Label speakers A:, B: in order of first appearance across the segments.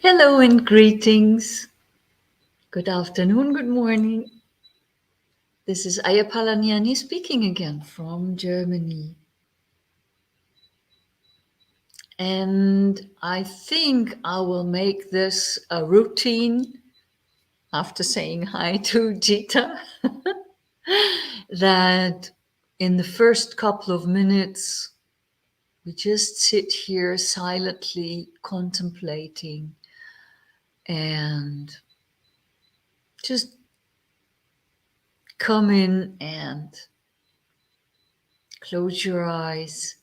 A: Hello and greetings. Good afternoon, good morning. This is Ayya Phalanyani speaking again from Germany. And I think I will make this a routine after saying hi to Jita that in the first couple of minutes we just sit here silently contemplating and just come in and close your eyes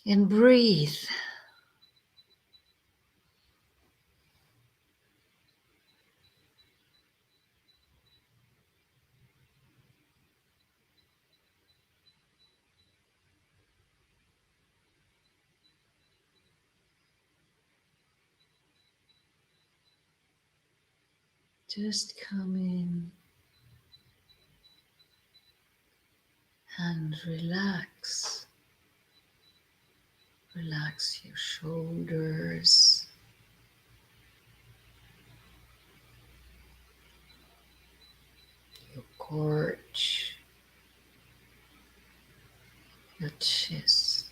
A: and breathe. Just come in and relax. Relax your shoulders, your gorge, your chest.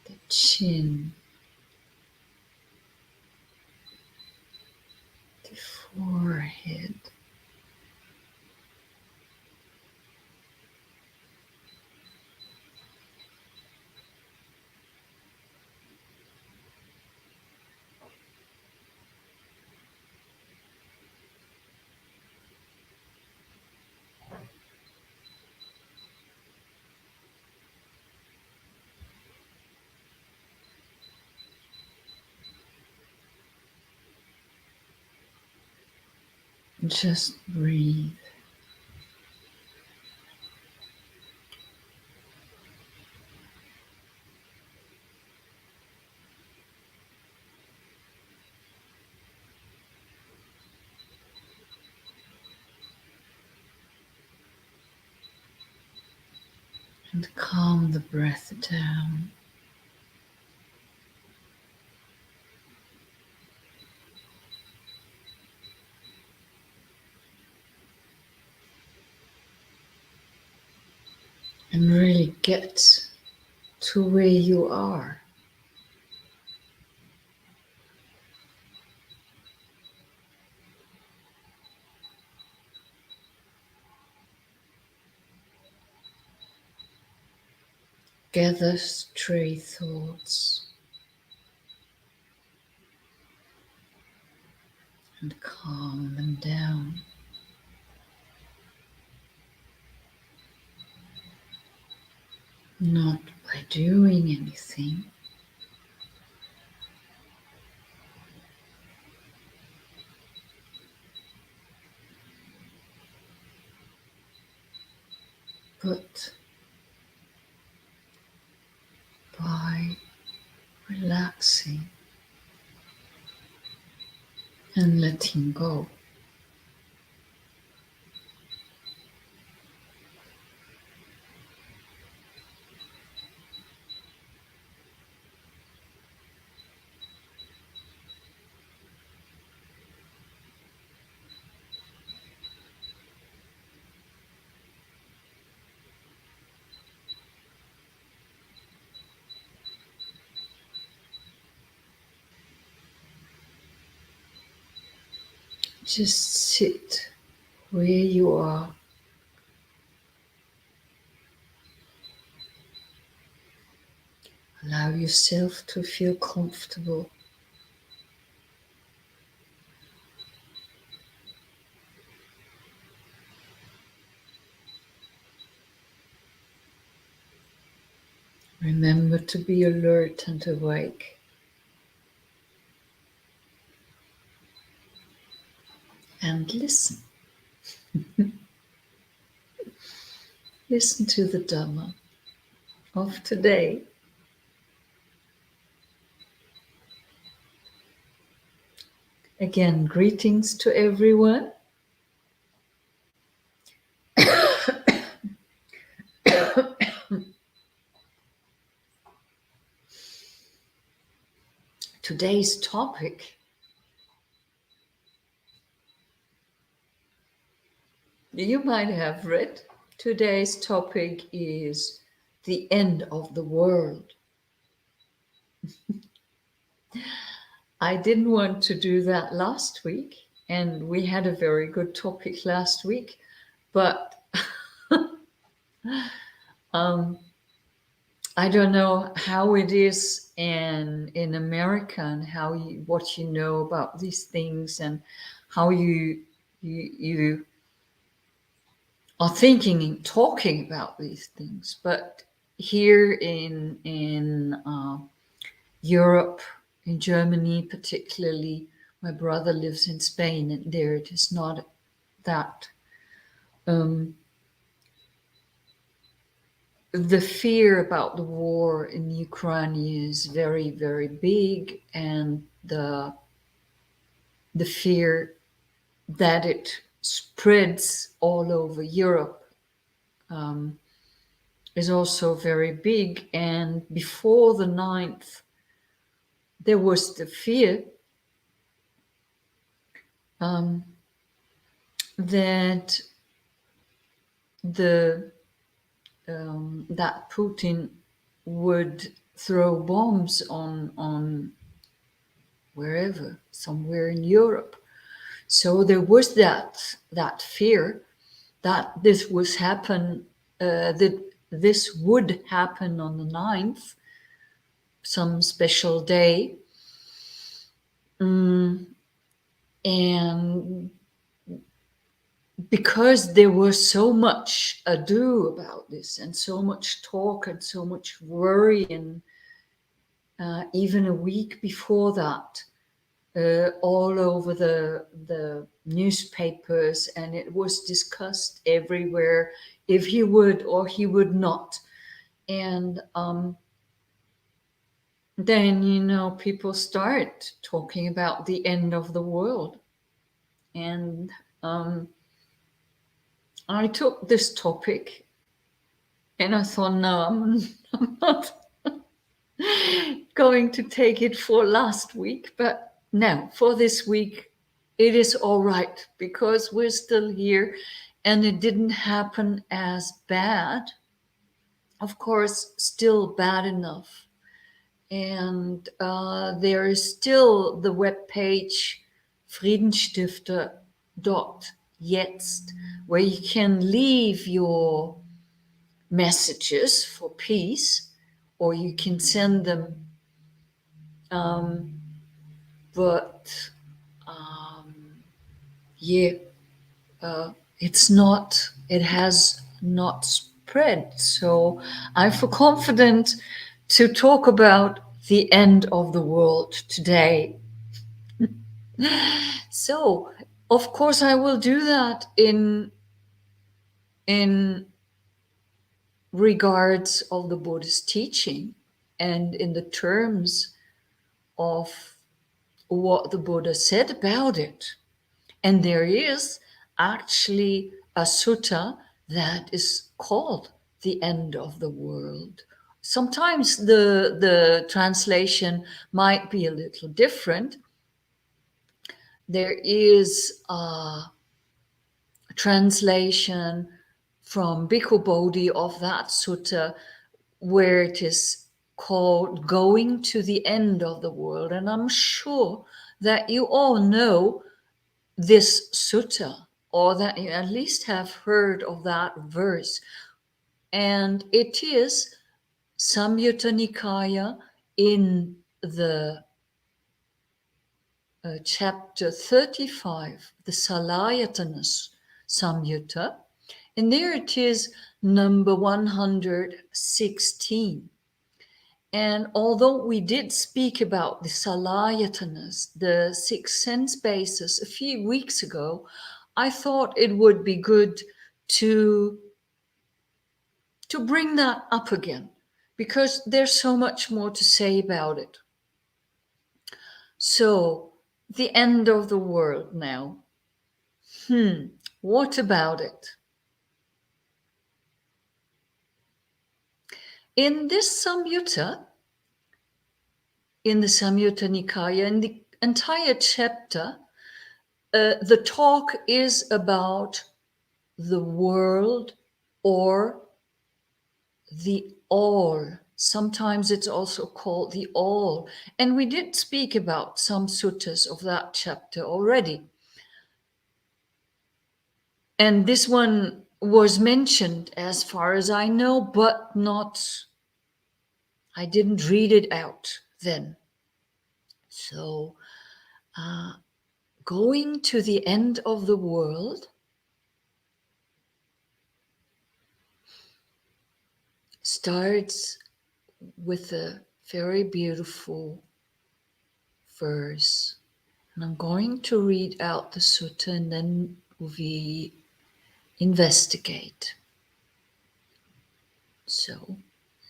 A: The chin, the forehead, just breathe. And calm the breath down. And really get to where you are. Gather stray thoughts and calm them down. Not by doing anything, but by relaxing and letting go. Just sit where you are. Allow yourself to feel comfortable. Remember to be alert and awake. and listen. Listen to the Dhamma of today. Again, greetings to everyone. Today's topic, you might have read, today's topic is the end of the world. I didn't want to do that last week, and we had a very good topic last week, but I don't know how it is in America and how what you know about these things and how you are thinking and talking about these things. But here in Europe, in Germany particularly, my brother lives in Spain, and there it is not that. The fear about the war in Ukraine is very, very big, and the fear that it spreads all over Europe is also very big. And before the 9th, there was the fear that the that Putin would throw bombs on wherever, somewhere in Europe. So there was that fear that this was happen, that this would happen on the 9th, some special day. And because there was so much ado about this and so much talk and so much worry, and even a week before that, all over the newspapers, and it was discussed everywhere if he would or he would not. And then people start talking about the end of the world. And I took this topic and I thought, no, I'm not going to take it for last week, but no, for this week it is all right, because we're still here and it didn't happen as bad. Of course, still bad enough. And there is still the webpage Friedensstifter.jetzt, where you can leave your messages for peace, or you can send them. But yeah, it has not spread. So I feel confident to talk about the end of the world today. So, of course, I will do that in regards of the Buddhist teaching and in the terms of what the Buddha said about it. And there is actually a sutta that is called the end of the world. Sometimes the translation might be a little different. There is a translation from Bhikkhu Bodhi of that sutta where it is called Going to the End of the World. And I'm sure that you all know this sutta, or that you at least have heard of that verse. And it is Samyutta Nikaya in the chapter 35, the Salayatana Samyutta. And there it is, number 116. And although we did speak about the Salayatanas, the six sense bases, a few weeks ago, I thought it would be good to bring that up again, because there's so much more to say about it. So, the end of the world now. What about it? In this Samyutta, in the Samyutta Nikaya, in the entire chapter, the talk is about the world or the all. Sometimes it's also called the all. And we did speak about some suttas of that chapter already. And this one was mentioned as far as I know, but not, I didn't read it out then. So, going to the end of the world starts with a very beautiful verse. And I'm going to read out the sutta and then we investigate. So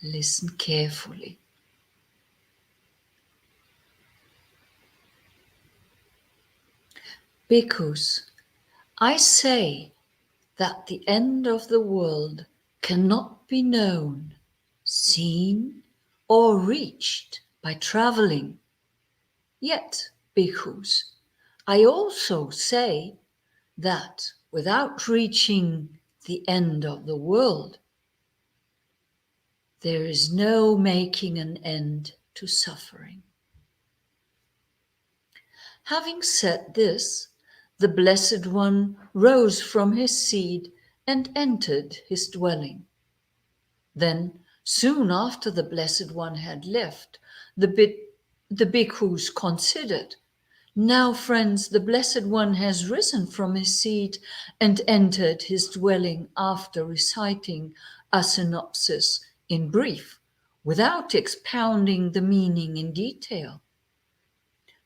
A: listen carefully. Bhikkhus, I say that the end of the world cannot be known, seen, or reached by traveling. Yet, bhikkhus, I also say that without reaching the end of the world, there is no making an end to suffering. Having said this, the Blessed One rose from his seat and entered his dwelling. Then, soon after the Blessed One had left, the bhikkhus considered, now, friends, the Blessed One has risen from his seat and entered his dwelling after reciting a synopsis in brief, without expounding the meaning in detail.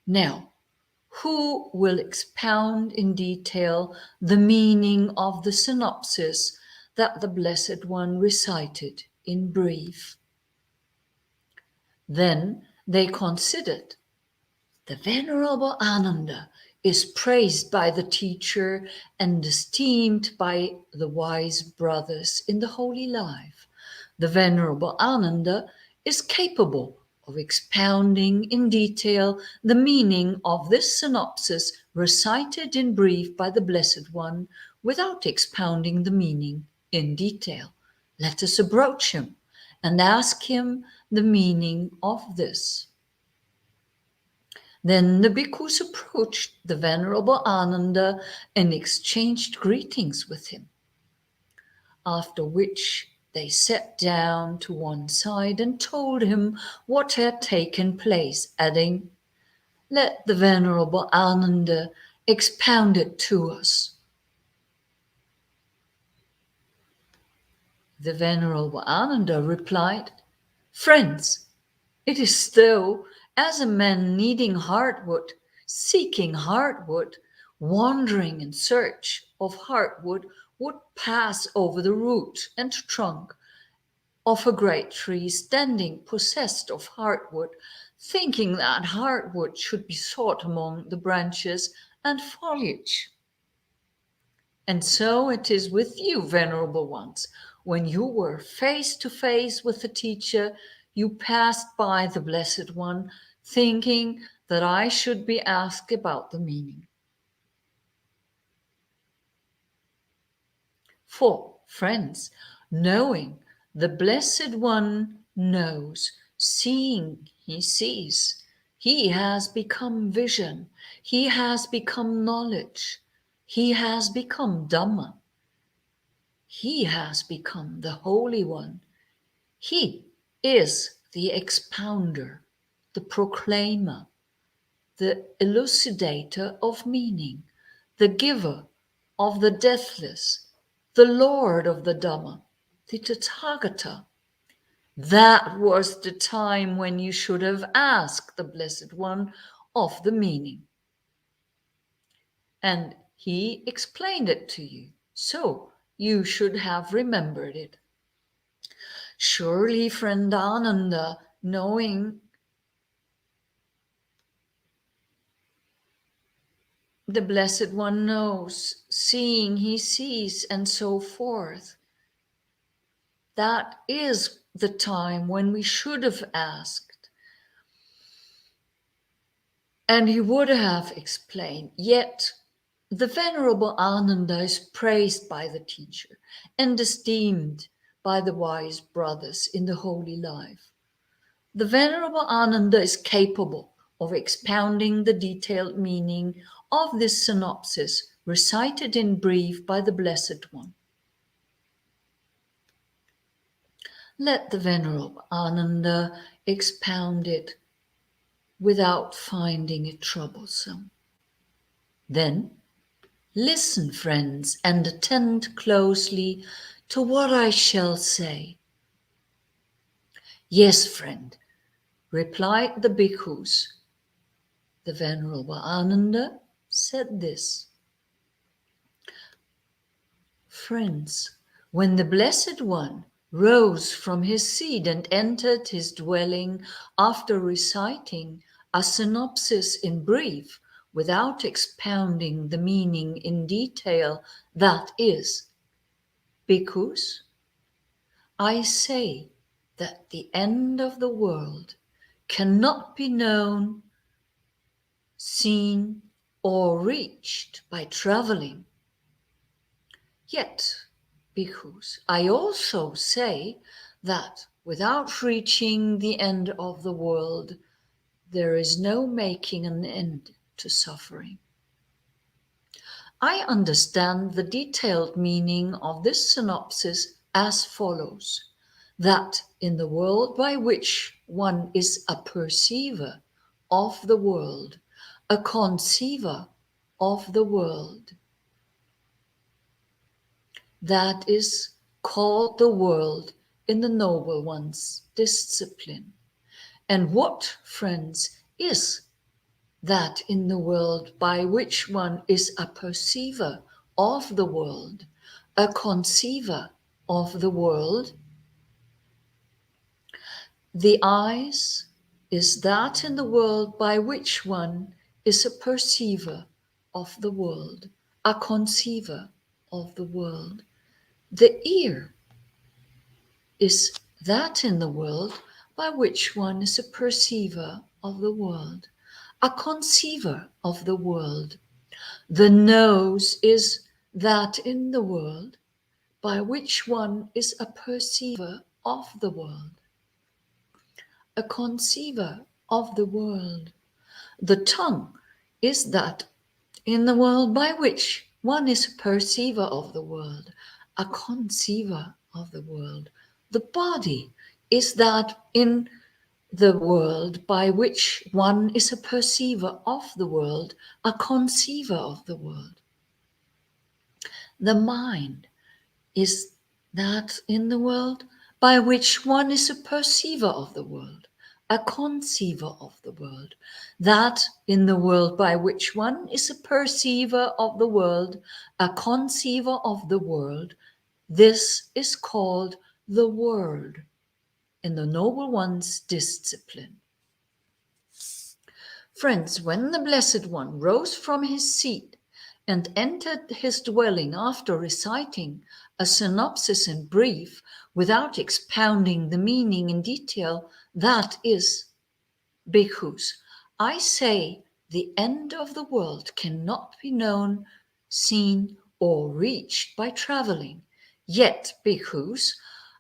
A: Now, who will expound in detail the meaning of the synopsis that the Blessed One recited in brief? Then they considered, the Venerable Ananda is praised by the teacher and esteemed by the wise brothers in the holy life. The Venerable Ananda is capable of expounding in detail the meaning of this synopsis recited in brief by the Blessed One without expounding the meaning in detail. Let us approach him and ask him the meaning of this. Then the bhikkhus approached the Venerable Ananda and exchanged greetings with him, after which they sat down to one side and told him what had taken place, adding, let the Venerable Ananda expound it to us. The Venerable Ananda replied, friends, it is though as a man needing hardwood, seeking hardwood, wandering in search of hardwood, would pass over the root and trunk of a great tree standing possessed of hardwood, thinking that hardwood should be sought among the branches and foliage. And so it is with you, venerable ones. When you were face to face with the teacher, you passed by the Blessed One, thinking that I should be asked about the meaning. For, friends, knowing the Blessed One knows, seeing he sees, he has become vision, he has become knowledge, he has become Dhamma, he has become the Holy One. He is the expounder, the proclaimer, the elucidator of meaning, the giver of the deathless, the Lord of the Dhamma, the Tathagata. That was the time when you should have asked the Blessed One of the meaning. And he explained it to you, so you should have remembered it. Surely, friend Ananda, knowing the Blessed One knows, seeing he sees, and so forth. That is the time when we should have asked. And he would have explained, yet the Venerable Ananda is praised by the teacher and esteemed by the wise brothers in the holy life. The Venerable Ananda is capable of expounding the detailed meaning of this synopsis recited in brief by the Blessed One. Let the Venerable Ananda expound it without finding it troublesome. Then, listen, friends, and attend closely to what I shall say. Yes, friend, replied the bhikkhus. The Venerable Ananda said this. Friends, when the Blessed One rose from his seat and entered his dwelling after reciting a synopsis in brief, without expounding the meaning in detail, that is, bhikkhus, I say that the end of the world cannot be known, seen, or reached by traveling. Yet, bhikkhus, I also say that without reaching the end of the world, there is no making an end to suffering. I understand the detailed meaning of this synopsis as follows, that in the world by which one is a perceiver of the world, a conceiver of the world, that is called the world in the Noble One's discipline. And what, friends, is that in the world by which one is a perceiver of the world, a conceiver of the world? The eyes is that in the world by which one is a perceiver of the world, a conceiver of the world. The ear is that in the world by which one is a perceiver of the world, a conceiver of the world. The nose is that in the world by which one is a perceiver of the world, a conceiver of the world. The tongue is that in the world by which one is a perceiver of the world, a conceiver of the world. The body is that in the world by which one is a perceiver of the world, a conceiver of the world. The mind is that in the world by which one is a perceiver of the world, a conceiver of the world. That in the world by which one is a perceiver of the world, a conceiver of the world. This is called the word in the Noble One's discipline. Friends, when the Blessed One rose from his seat and entered his dwelling after reciting a synopsis in brief, without expounding the meaning in detail, that is, bhikkhus, I say the end of the world cannot be known, seen, or reached by traveling. Yet, bhikkhus,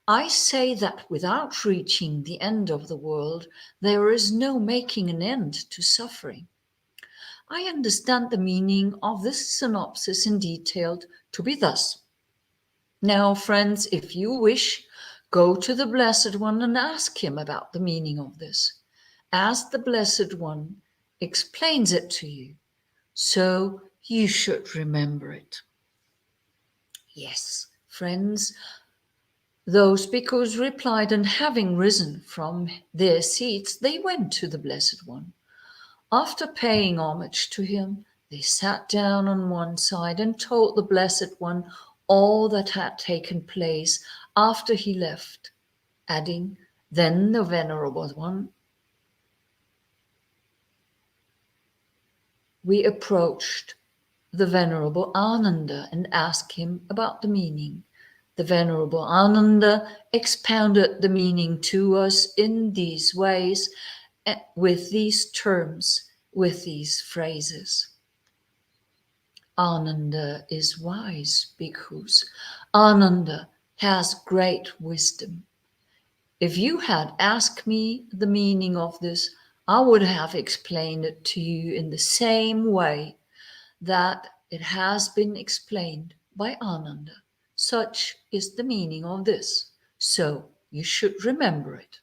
A: I say that without reaching the end of the world, there is no making an end to suffering. I understand the meaning of this synopsis in detail to be thus. Now, friends, if you wish, go to the Blessed One and ask him about the meaning of this, as the Blessed One explains it to you, so you should remember it. Yes, friends, Those bhikkhus replied, and having risen from their seats, they went to the Blessed One. After paying homage to him, they sat down on one side and told the Blessed One all that had taken place after he left, adding, then the Venerable One, we approached the Venerable Ananda and asked him about the meaning. The Venerable Ananda expounded the meaning to us in these ways, with these terms, with these phrases. Ananda is wise, bhikkhus. Ananda has great wisdom. If you had asked me the meaning of this, I would have explained it to you in the same way that it has been explained by Ananda. Such is the meaning of this, so you should remember it.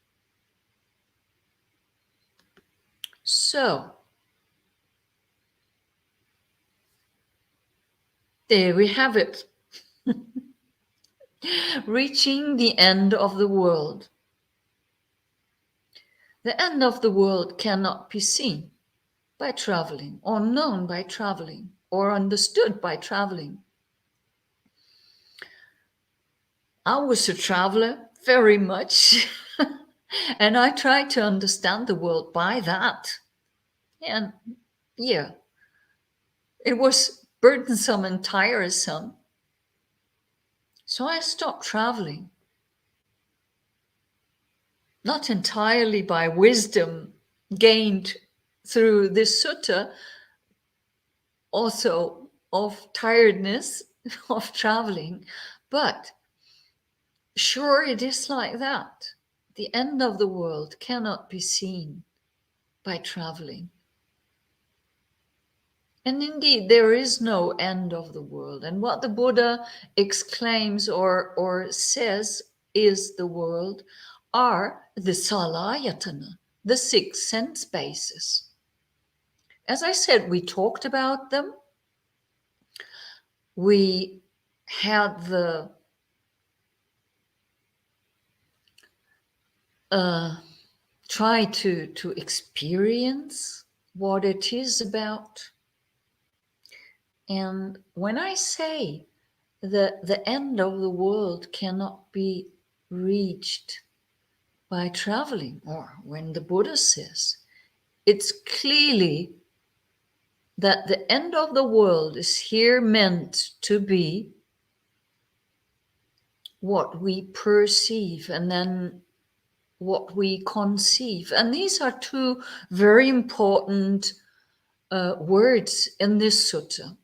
A: So, there we have it. Reaching the end of the world. The end of the world cannot be seen by traveling, or known by traveling, or understood by traveling. I was a traveler very much, and I tried to understand the world by that. And yeah, it was burdensome and tiresome. So I stopped traveling. Not entirely by wisdom gained through this sutta, also of tiredness of traveling, but sure it is like that. The end of the world cannot be seen by traveling. And indeed, there is no end of the world. And what the Buddha exclaims or says is the world are the salayatana, the 6 sense bases. As I said, we talked about them. We had the try to experience what it is about. And when I say that the end of the world cannot be reached by traveling, or when the Buddha says, it's clearly that the end of the world is here meant to be what we perceive and then what we conceive. And these are 2 very important words in this sutta.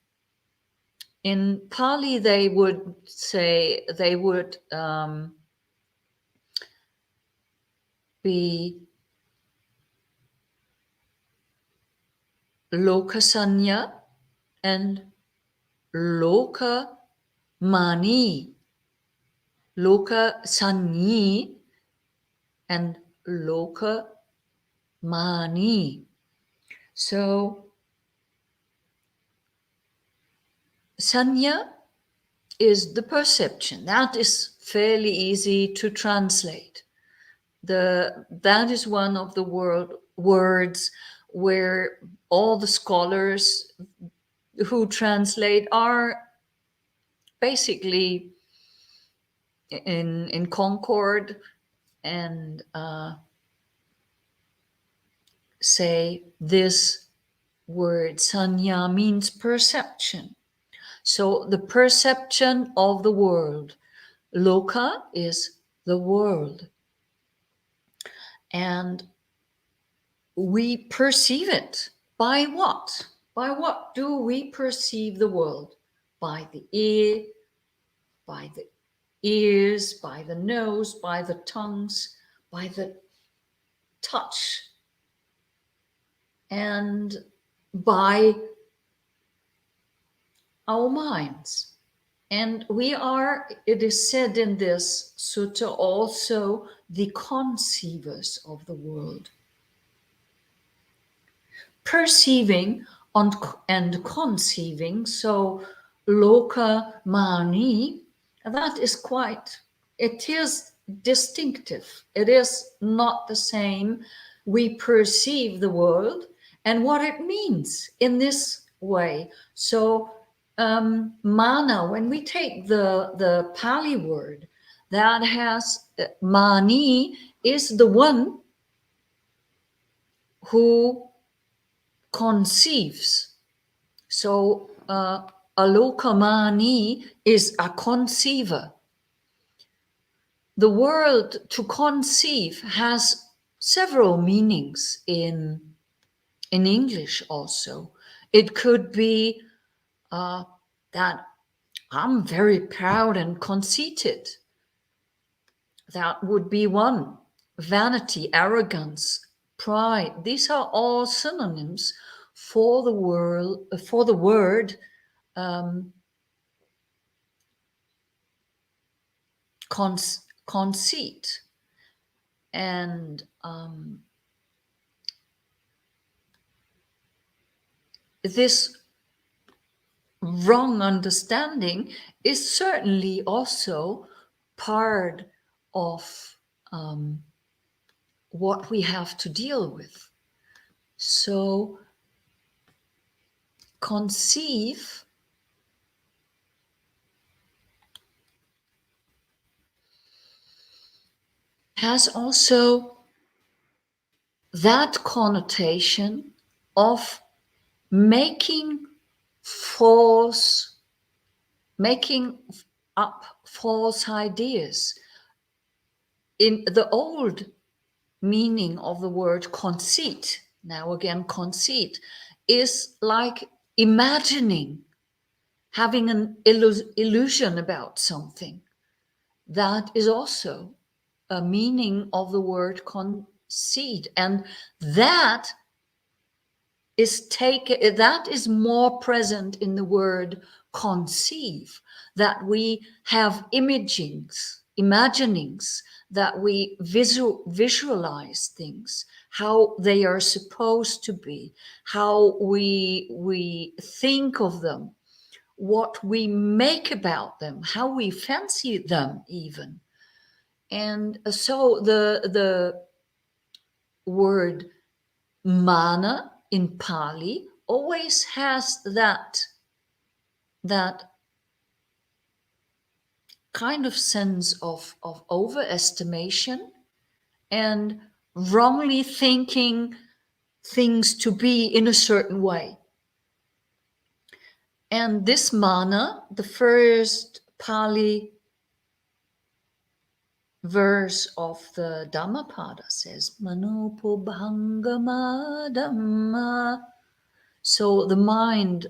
A: In Pali, they would say, they would be lokasanya and loka mani. Loka sanyi and loka mani. So sanya is the perception. That is fairly easy to translate. That is one of the words where all the scholars who translate are basically in concord and say this word sanya means perception. So the perception of the world. Loka is the world. And we perceive it. By what? By what do we perceive the world? By the ear, by the ears, by the nose, by the tongues, by the touch, and by our minds. And we are, it is said in this sutta, also the conceivers of the world. Perceiving and conceiving, so loka mani, that is quite it is distinctive. It is not the same. We perceive the world and what it means in this way. So, mana, when we take the Pali word that has mani, is the one who conceives. So, alokamani is a conceiver. The word to conceive has several meanings in English also. It could be that I'm very proud and conceited. That would be one. Vanity, arrogance, pride. These are all synonyms for the word um, conceit. And this wrong understanding is certainly also part of what we have to deal with. So, conceive has also that connotation of making false, making up false ideas. In the old meaning of the word conceit, now again, conceit, is like imagining, having an illusion about something. That is also a meaning of the word conceit. And that that is more present in the word conceive, that we have imaginings, that we visualize things, how they are supposed to be, how we think of them, what we make about them, how we fancy them even. And so the word mana in Pali always has that kind of sense of overestimation and wrongly thinking things to be in a certain way. And this mana, the first Pali verse of the Dhammapada says, Manopobhangama Dhamma. So the mind,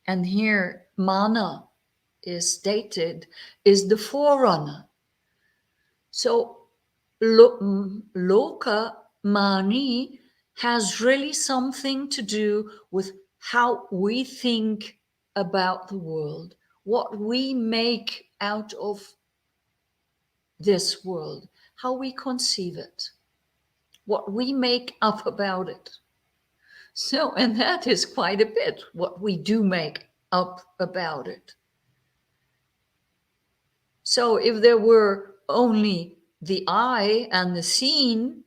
A: and here mana is stated, is the forerunner. So loka mani has really something to do with how we think about the world, what we make out of this world, how we conceive it, what we make up about it. So, and that is quite a bit what we do make up about it. So if there were only the eye and the seen,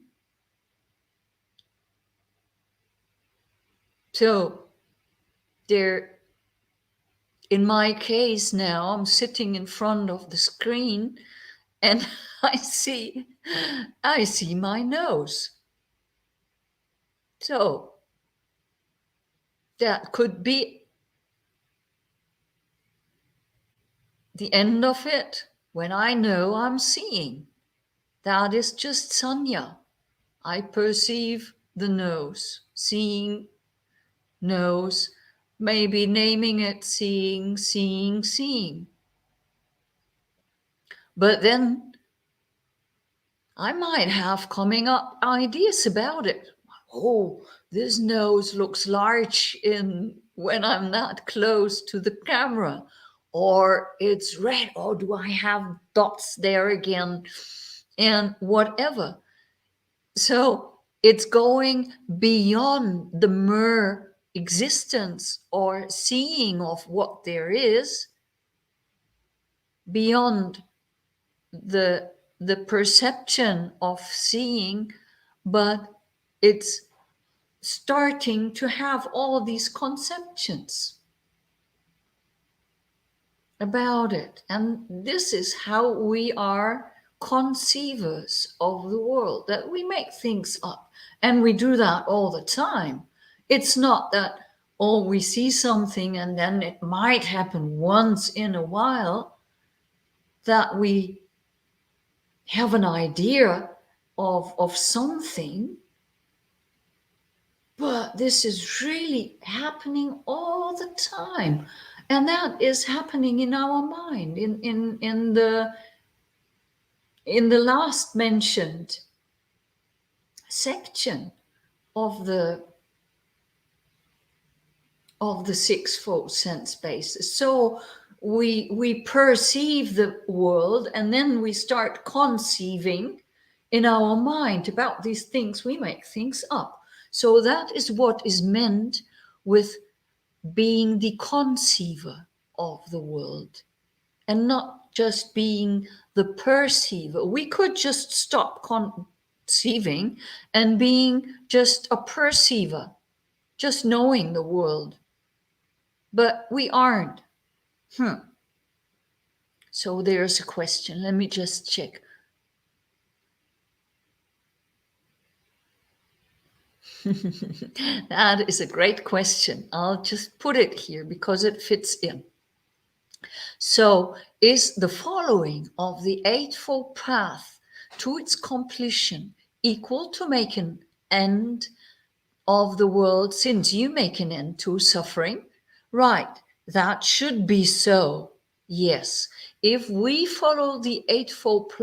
A: so there, in my case now, I'm sitting in front of the screen and I see my nose. So that could be the end of it when I know I'm seeing. That is just sanya. I perceive the nose, seeing nose, maybe naming it seeing, seeing, seeing. But then I might have coming up ideas about it. Oh, this nose looks large when I'm that close to the camera. Or it's red. Oh, do I have dots there again? And whatever. So it's going beyond the mere existence or seeing of what there is, beyond the the perception of seeing, but it's starting to have all these conceptions about it. And this is how we are conceivers of the world, that we make things up, and we do that all the time. It's not that, oh, we see something and then it might happen once in a while that we have an idea of something, but this is really happening all the time. And that is happening in our mind, in the last mentioned section of the sixfold sense basis. So we perceive the world, and then we start conceiving in our mind about these things. We make things up. So that is what is meant with being the conceiver of the world, and not just being the perceiver. We could just stop conceiving and being just a perceiver, just knowing the world. But we aren't. So there's a question. Let me just check. That is a great question. I'll just put it here because it fits in. So, is the following of the Eightfold Path to its completion equal to make an end of the world, since you make an end to suffering? Right, that should be so. Yes, if we follow the Eightfold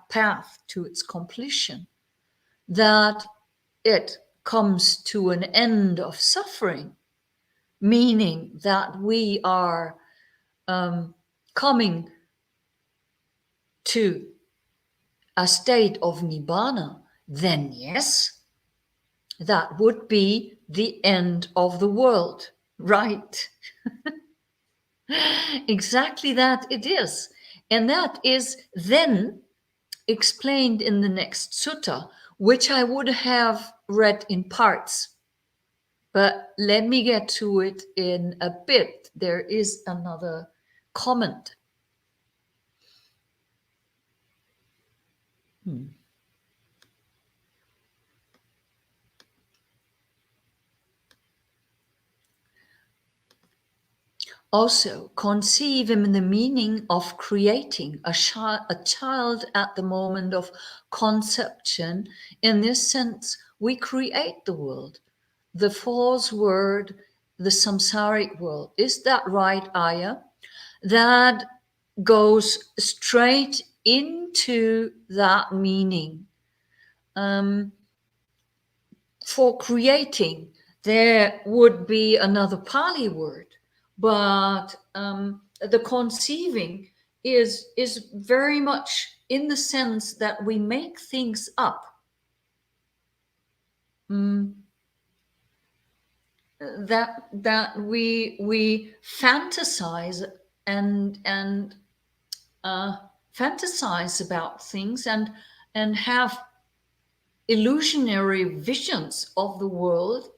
A: Path to its completion, that it comes to an end of suffering, meaning that we are coming to a state of nibbana, then yes, that would be the end of the world, right? Exactly that it is. And that is then explained in the next sutta, which I would have read in parts. But let me get to it in a bit. There is another comment. Also, conceive in the meaning of creating a child at the moment of conception. In this sense, we create the world, the false world, the samsaric world. Is that right, Ayya? That goes straight into that meaning. For creating, there would be another Pali word, but the conceiving is very much in the sense that we make things up. That we fantasize and fantasize about things and have illusionary visions of the world,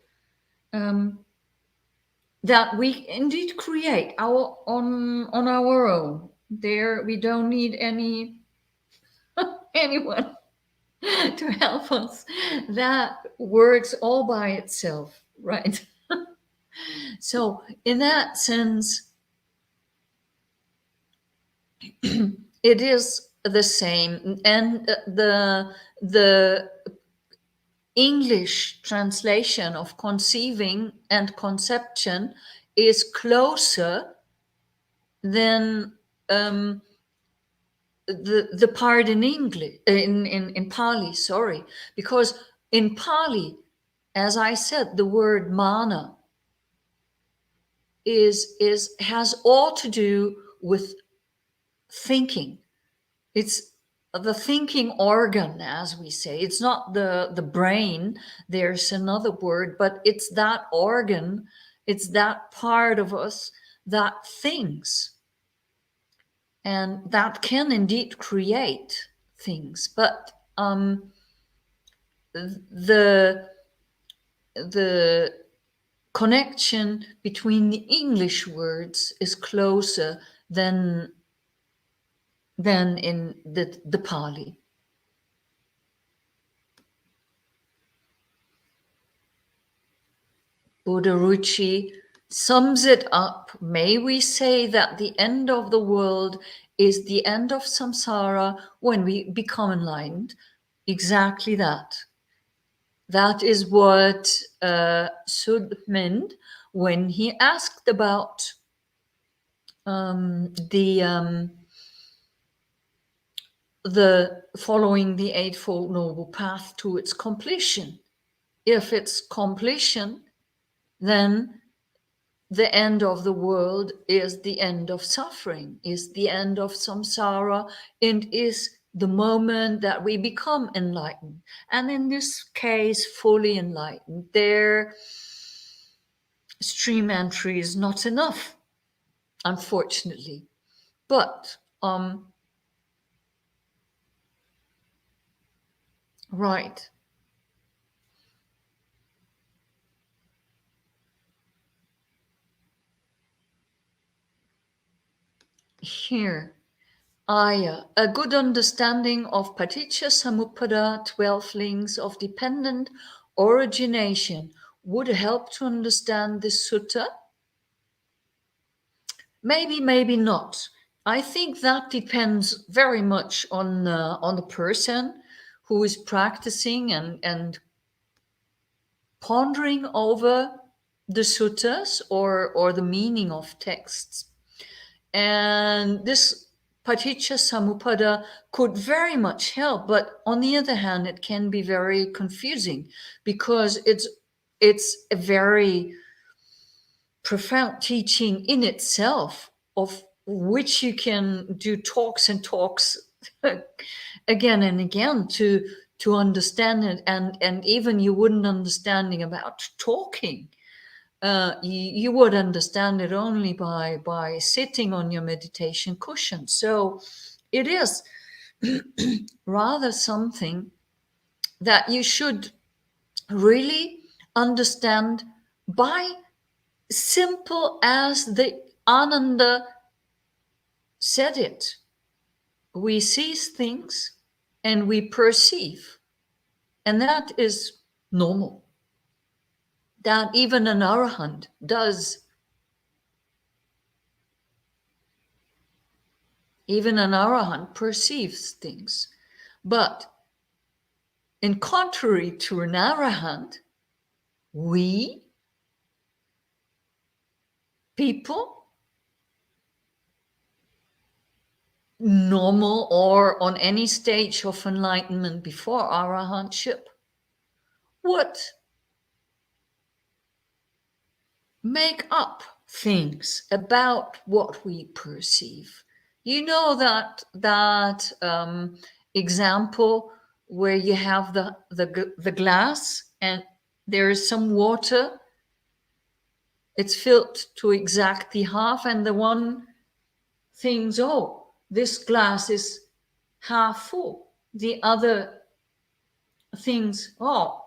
A: that we indeed create on our own. There we don't need anyone to help us. That works all by itself, right? So in that sense, it is the same. And the English translation of conceiving and conception is closer than the part in English, in Pali, sorry, because in Pali, as I said, the word mana has all to do with thinking. It's the thinking organ, as we say. It's not the brain. There's another word, but it's that organ. It's that part of us that thinks. and that can indeed create things. But the the connection between the English words is closer than in the Pali. Buddharuchi sums it up. May we say that the end of the world is the end of samsara when we become enlightened? Exactly that. That is what Sud meant when he asked about the following the Eightfold Noble Path to its completion. If it's completion, then the end of the world is the end of suffering, is the end of samsara, and is the moment that we become enlightened. And in this case, fully enlightened. Their stream entry is not enough, unfortunately. But right. Here, Ayya, a good understanding of Paticca Samuppada, 12 links of dependent origination, would help to understand this sutta. Maybe, maybe not. I think that depends very much on the person who is practicing and pondering over the suttas or the meaning of texts. And this Paticca Samuppada could very much help, but on the other hand, it can be very confusing because it's a very profound teaching in itself, of which you can do talks and talks again and again to understand it, and even you wouldn't understanding about talking. You would understand it only by sitting on your meditation cushion. So it is rather something that you should really understand by simple as the Ananda said it. We see things and we perceive, and that is normal. That even an arahant does. Even an arahant perceives things. But in contrary to an arahant, we people, normal or on any stage of enlightenment before arahantship, would make up things about what we perceive. You know that example where you have the glass and there is some water. It's filled to exactly half, and the one thinks, "Oh, this glass is half full." The other thinks, "Oh,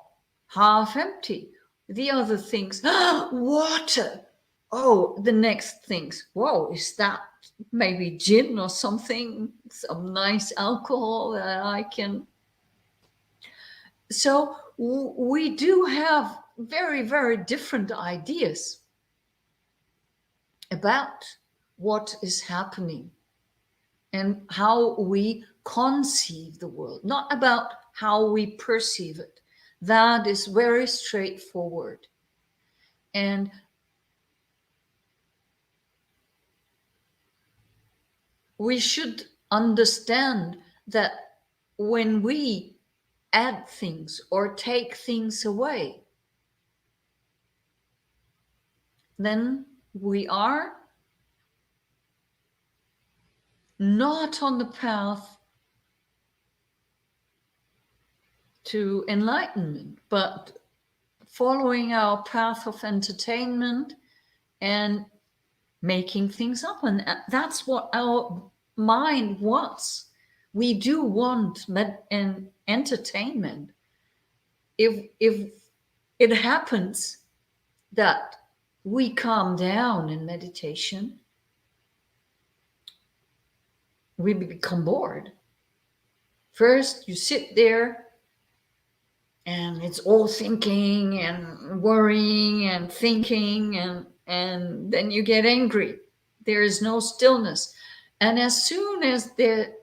A: half empty." The other thinks, "Ah, water." Oh, the next thinks, "Whoa, is that maybe gin or something? Some nice alcohol that I can." So we do have very, very different ideas about what is happening and how we conceive the world, not about how we perceive it. That is very straightforward. And we should understand that when we add things or take things away, then we are not on the path to enlightenment, but following our path of entertainment and making things up. And that's what our mind wants. We do want an entertainment. If it happens that we calm down in meditation, we become bored. First, you sit there and it's all thinking and worrying and thinking, and then you get angry. There is no stillness. And as soon as there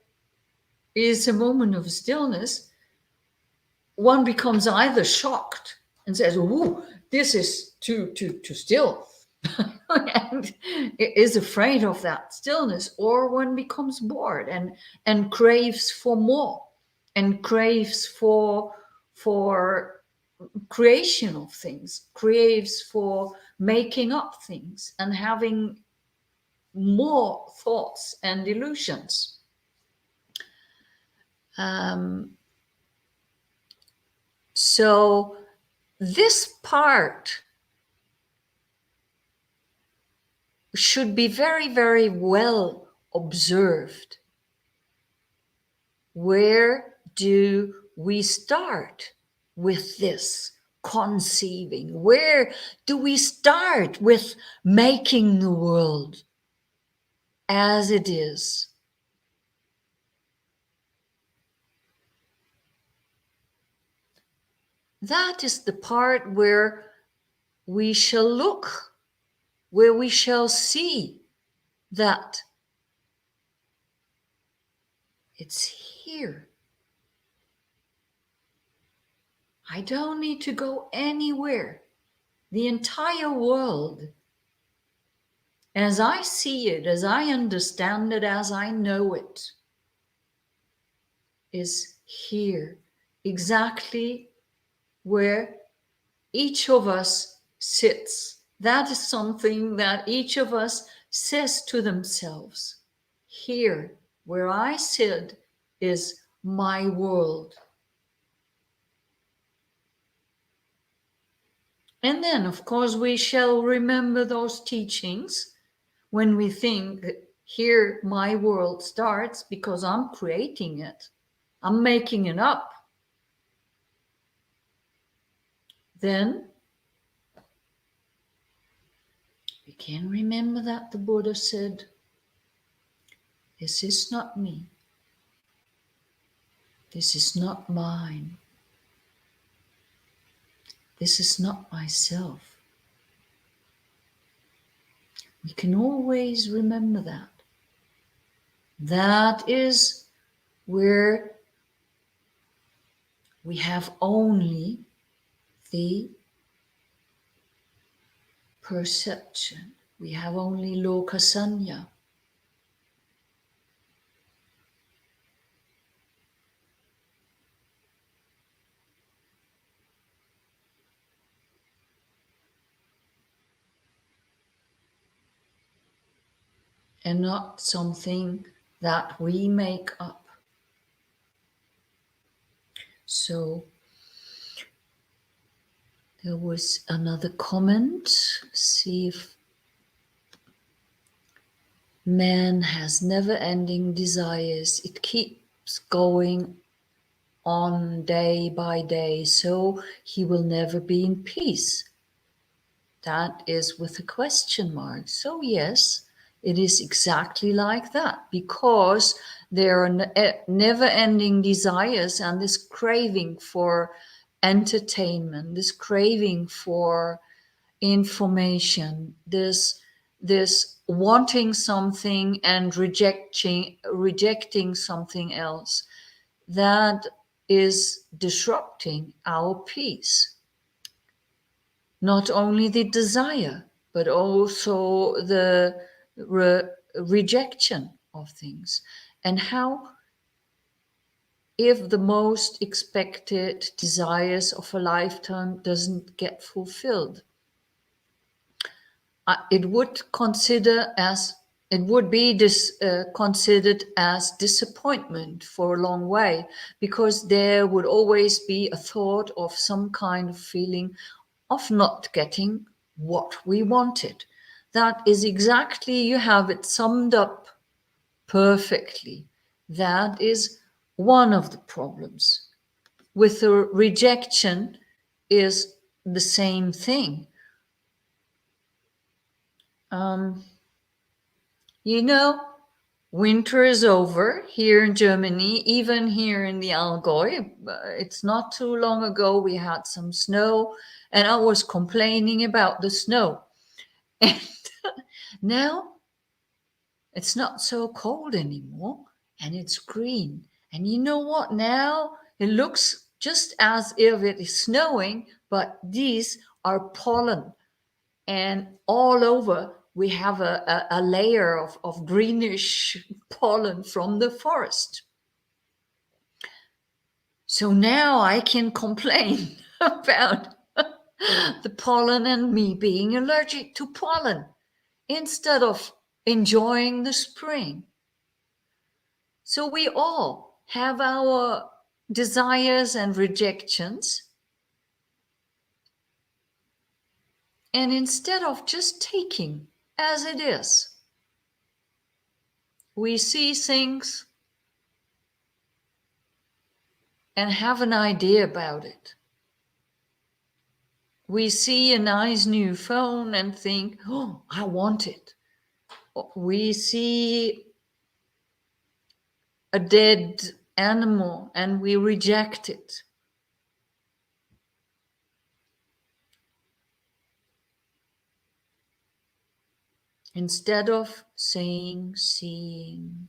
A: is a moment of stillness, one becomes either shocked and says, "Ooh, this is too still," and is afraid of that stillness, or one becomes bored and craves for more, and craves for creation of things, craves for making up things and having more thoughts and illusions. So this part should be very, very well observed. Where do we start with this conceiving? Where do we start with making the world as it is? That is the part where we shall look, where we shall see that it's here. I don't need to go anywhere. The entire world, as I see it, as I understand it, as I know it, is here, exactly where each of us sits. That is something that each of us says to themselves. Here, where I sit, is my world. And then, of course, we shall remember those teachings when we think that here my world starts, because I'm creating it, I'm making it up. Then we can remember that the Buddha said, "This is not me. This is not mine. This is not myself." We can always remember that. That is where we have only the perception. We have only lokasanya. And not something that we make up. So there was another comment. See if man has never-ending desires. It keeps going on day by day, so he will never be in peace. That is with a question mark. So yes, it is exactly like that, because there are never-ending desires and this craving for entertainment, this craving for information, this wanting something and rejecting something else, that is disrupting our peace. Not only the desire, but also the rejection of things. And how, if the most expected desires of a lifetime doesn't get fulfilled, it would be considered as disappointment for a long way, because there would always be a thought of some kind of feeling of not getting what we wanted. That is exactly, you have it summed up perfectly. That is one of the problems. With the rejection is the same thing. Um, you know, winter is over here in Germany, even here in the Allgäu. It's not too long ago we had some snow, and I was complaining about the snow. And now it's not so cold anymore, and it's green. And you know what? Now it looks just as if it is snowing, but these are pollen. And all over we have a layer of greenish pollen from the forest. So now I can complain about the pollen and me being allergic to pollen instead of enjoying the spring. So we all have our desires and rejections. And instead of just taking as it is, we see things and have an idea about it. We see a nice new phone and think, oh, I want it. We see a dead animal and we reject it. Instead of saying, seeing,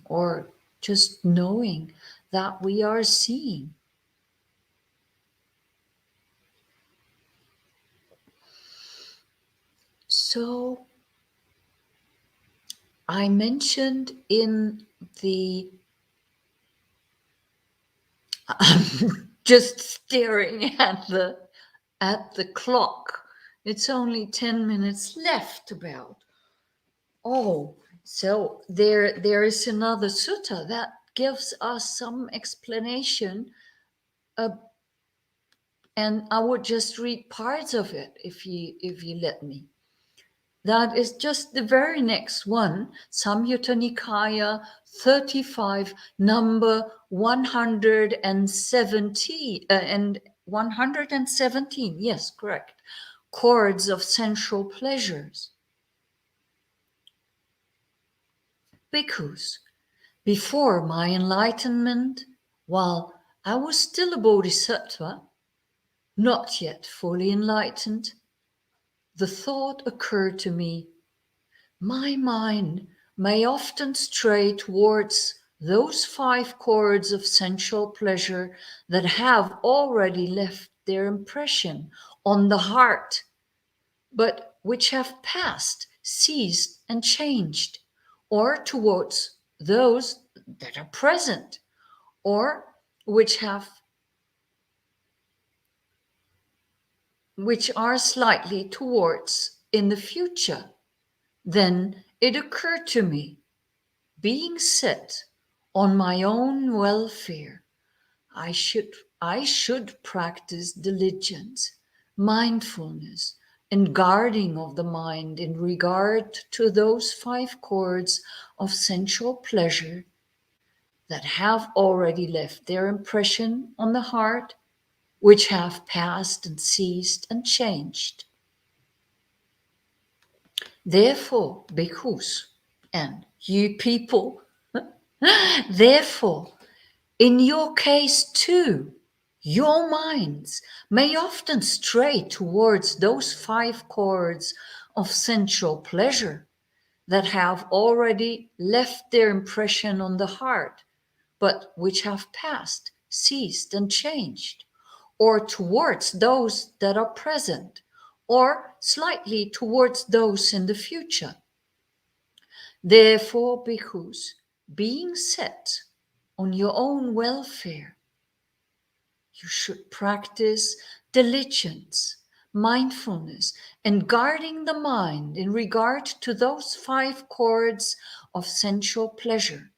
A: or just knowing that we are seeing. So I mentioned in the I'm just staring at the clock. It's only 10 minutes left about. Oh, so there is another sutta that gives us some explanation, uh, and I would just read parts of it if you let me. That is just the very next one, Samyutta Nikaya 35, number 170 and 117. Yes, correct. Chords of sensual pleasures. Bhikkhus, before my enlightenment, while I was still a bodhisattva, not yet fully enlightened, the thought occurred to me, my mind may often stray towards those 5 chords of sensual pleasure that have already left their impression on the heart, but which have passed, ceased, and changed, or towards those that are present, or which are slightly towards in the future. Then it occurred to me, being set on my own welfare, I should practice diligence, mindfulness, and guarding of the mind in regard to those 5 chords of sensual pleasure that have already left their impression on the heart, which have passed and ceased and changed. Therefore, bhikkhus, and you people, therefore, in your case too, your minds may often stray towards those 5 chords of sensual pleasure that have already left their impression on the heart, but which have passed, ceased, and changed, or towards those that are present, or slightly towards those in the future. Therefore, bhikkhus, being set on your own welfare, you should practice diligence, mindfulness, and guarding the mind in regard to those 5 chords of sensual pleasure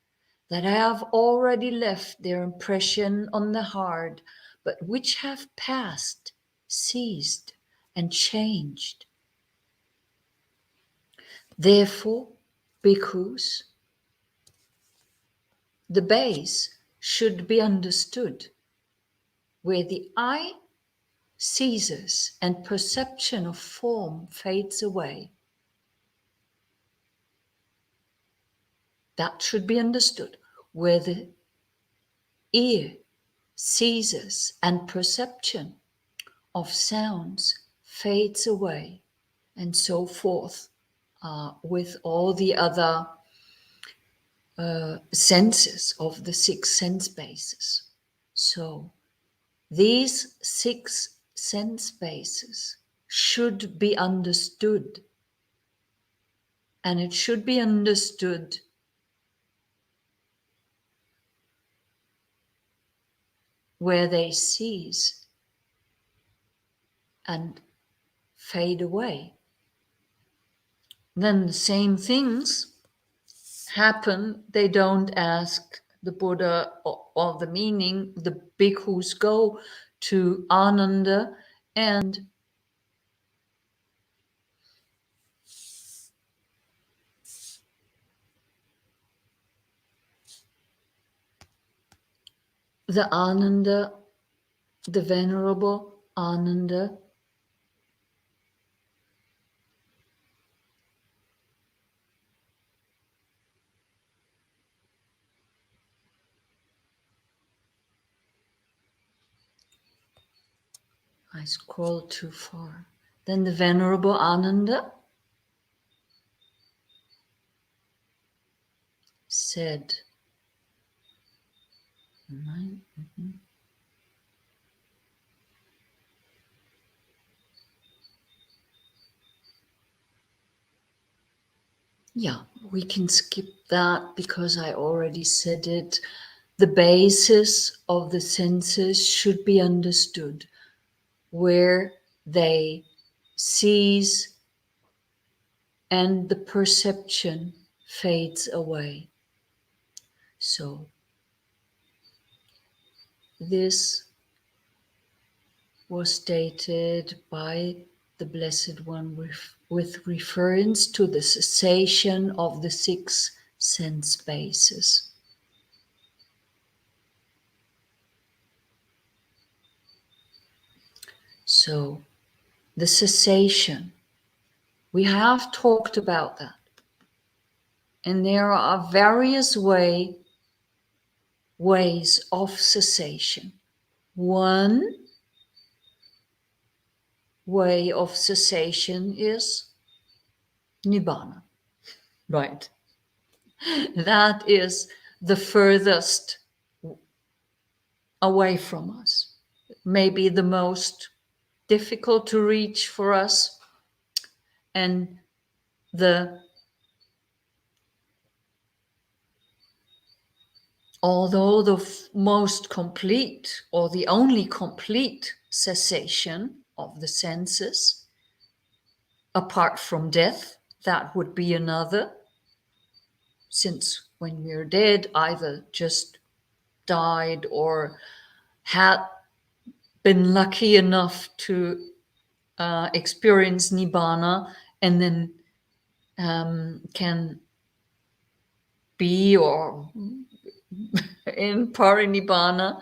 A: that have already left their impression on the heart, but which have passed, ceased, and changed. Therefore, bhikkhus, the base should be understood where the eye ceases and perception of form fades away. That should be understood where the ear ceases and perception of sounds fades away, and so forth, with all the other senses of the six sense bases. So these six sense bases should be understood, and it should be understood where they cease and fade away. Then the same things happen. They don't ask the Buddha or the meaning. The bhikkhus go to Ananda and the Ananda, the Venerable Ananda, I scrolled too far. Then the Venerable Ananda said, yeah, we can skip that because I already said it. The basis of the senses should be understood where they cease and the perception fades away. So this was stated by the Blessed One with reference to the cessation of the six sense bases. So the cessation, we have talked about that. And there are various ways of cessation. One way of cessation is nibbana, right? That is the furthest away from us, maybe the most difficult to reach for us, and although the most complete or the only complete cessation of the senses, apart from death, that would be another, since when we're dead, either just died or had been lucky enough to experience nibbana and then can be or in parinibbana,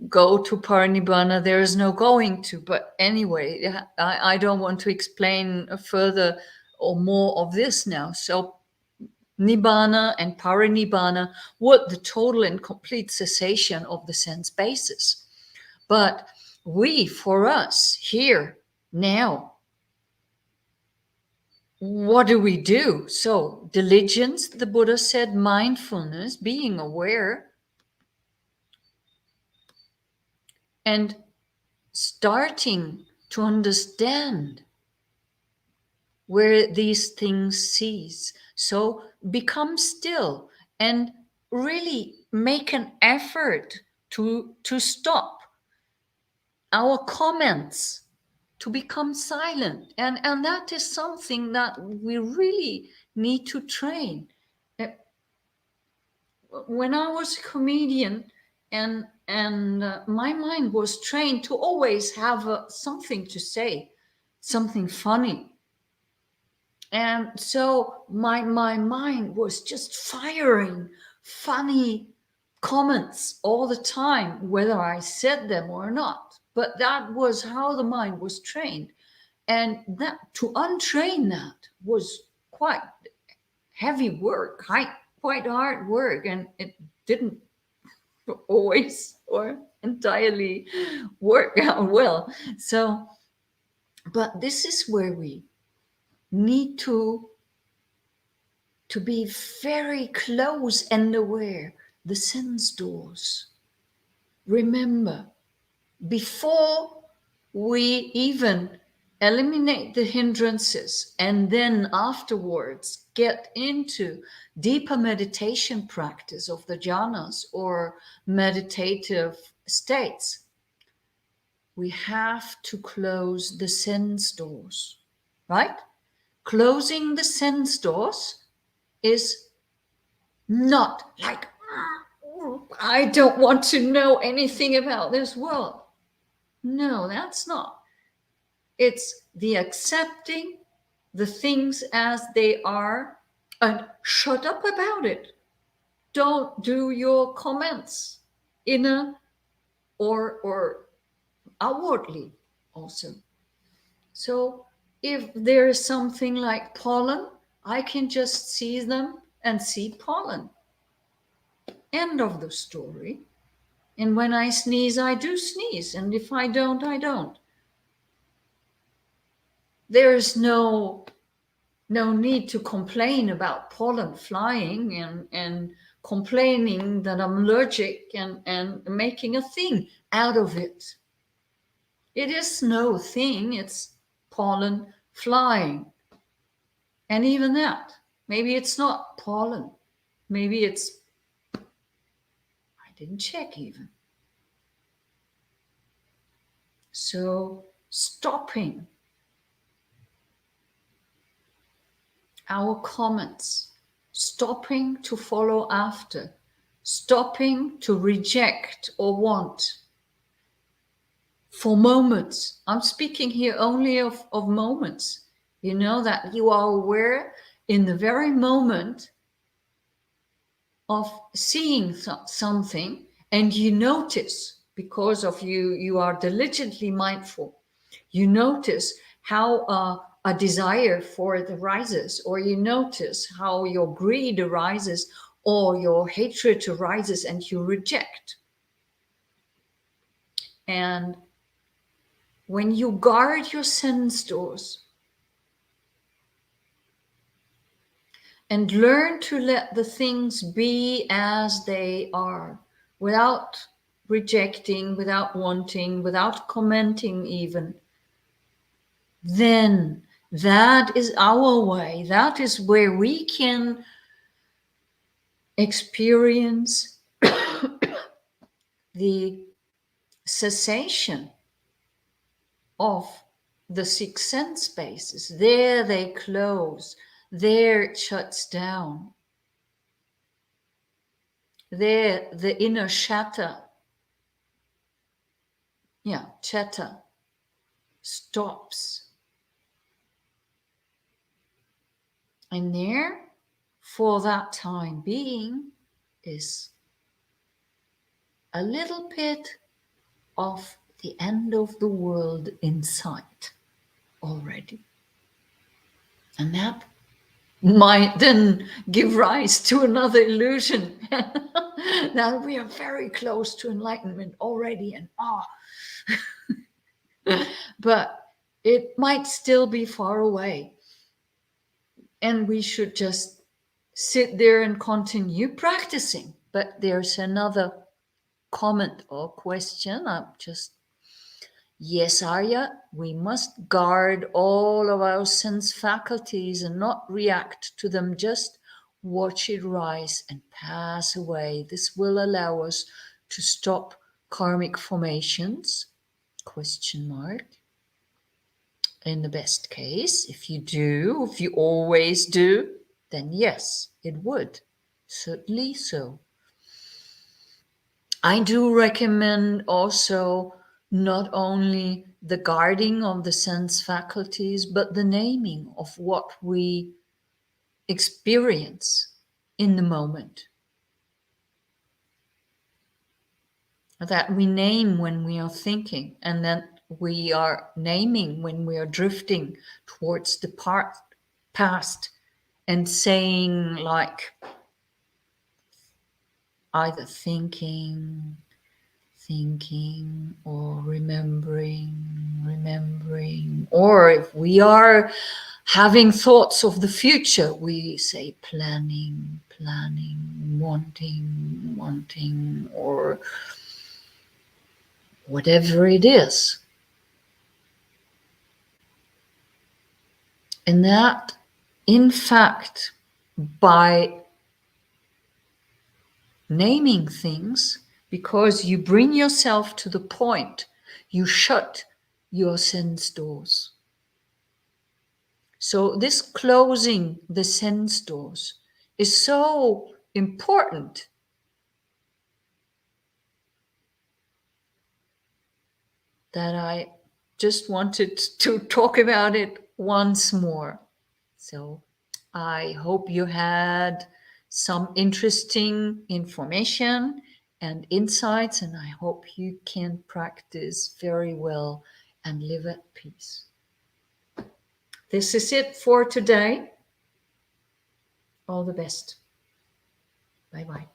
A: go to parinibbana. There is no going to. But anyway, I don't want to explain further or more of this now. So nibbana and parinibbana, what the total and complete cessation of the sense basis. But for us here now, what do we do? So diligence, the Buddha said, mindfulness, being aware, and starting to understand where these things cease. So become still and really make an effort to stop our comments, to become silent. And that is something that we really need to train. When I was a comedian, and my mind was trained to always have something to say, something funny. And so my mind was just firing funny comments all the time, whether I said them or not. But that was how the mind was trained. And that to untrain that was quite heavy work, quite hard work, and it didn't always or entirely work out well. So, but this is where we need to be very close and aware. The sense doors. Remember, before we even eliminate the hindrances and then afterwards get into deeper meditation practice of the jhanas or meditative states, we have to close the sense doors, right? Closing the sense doors is not like, I don't want to know anything about this world. No, that's not. It's the accepting the things as they are and shut up about it. Don't do your comments inner or outwardly also. So if there is something like pollen, I can just see them and see pollen. End of the story. And when I sneeze, I do sneeze. And if I don't, I don't. There's no need to complain about pollen flying and complaining that I'm allergic and making a thing out of it. It is no thing, it's pollen flying. And even that, maybe it's not pollen. Maybe it's, I didn't check even. So stopping our comments, stopping to follow after, stopping to reject or want for moments. I'm speaking here only of moments. You know, that you are aware in the very moment of seeing something, and you notice, because of you are diligently mindful, you notice how a desire for it arises, or you notice how your greed arises or your hatred arises, and you reject. And when you guard your sense doors and learn to let the things be as they are, without rejecting, without wanting, without commenting even, then that is our way. That is where we can experience the cessation of the six sense spaces. There they close, there it shuts down. There the inner chatter, chatter stops. And there, for that time being, is a little bit of the end of the world in sight already. And that might then give rise to another illusion that we are very close to enlightenment already, and but it might still be far away. And we should just sit there and continue practicing. But there's another comment or question. Yes, Ayya, we must guard all of our sense faculties and not react to them, just watch it rise and pass away. This will allow us to stop karmic formations? Question mark. In the best case, if you always do, then yes, it would. Certainly so. I do recommend also not only the guarding of the sense faculties, but the naming of what we experience in the moment. That we name when we are thinking, and that we are naming when we are drifting towards the past and saying, like, either thinking, or remembering, or if we are having thoughts of the future, we say planning, wanting, or whatever it is. And that, in fact, by naming things, because you bring yourself to the point, you shut your sense doors. So this closing the sense doors is so important that I just wanted to talk about it once more. So I hope you had some interesting information and insights, and I hope you can practice very well and live at peace. This is it for today. All the best. Bye bye.